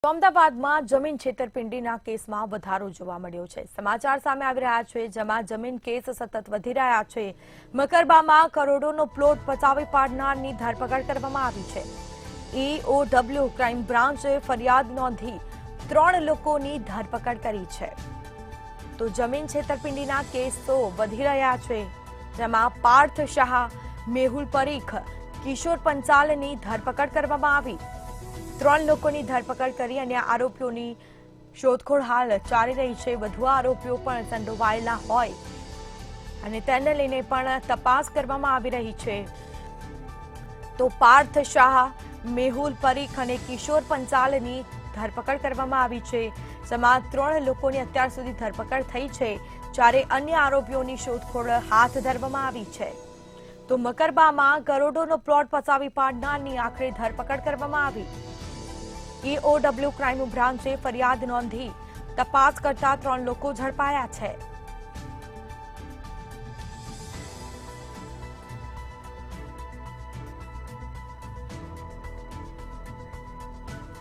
અમદાવાદમાં જમીન છેતરપિંડીના કેસમાં વધારો જોવા મળ્યો છે। સમાચાર સામે આવી રહ્યા છે, જેમાં જમીન કેસ સતત વધી રહ્યા છે। મકરબામાં કરોડોનો પ્લોટ પચાવી પાડનારની ધરપકડ કરવામાં આવી છે। EOW ક્રાઇમ બ્રાન્ચે ફરિયાદ નોંધી 3 લોકોની ધરપકડ કરી છે। તો જમીન છેતરપિંડીના કેસો વધી રહ્યા છે, જેમાં પાર્થ શાહ, મેહુલ પરીખ, કિશોર પંચાલની ધરપકડ કરવામાં આવી। 3 લોકોની ધરપકડ કરી અને આરોપીઓની શોધખોળ હાલ ચાલી રહી છે। વધુ આરોપીઓ પણ સંડોવાયેલા હોય અને તેને લઈને પણ તપાસ કરવામાં આવી રહી છે। તો પાર્થ શાહ, મેહુલ પરીખ અને કિશોર પંચાલની ધરપકડ કરવામાં આવી છે। જેમાં 3 લોકોની અત્યાર સુધી ધરપકડ થઈ છે, જ્યારે અન્ય આરોપીઓની શોધખોળ હાથ ધરવામાં આવી છે। તો મકરબામાં કરોડોનો પ્લોટ પચાવી પાડનારની આખરે ધરપકડ કરવામાં આવી। EOW ક્રાઇમ બ્રાન્ચે ફરિયાદ નોંધી તપાસ કરતા 3 લોકો ઝડપાયા છે।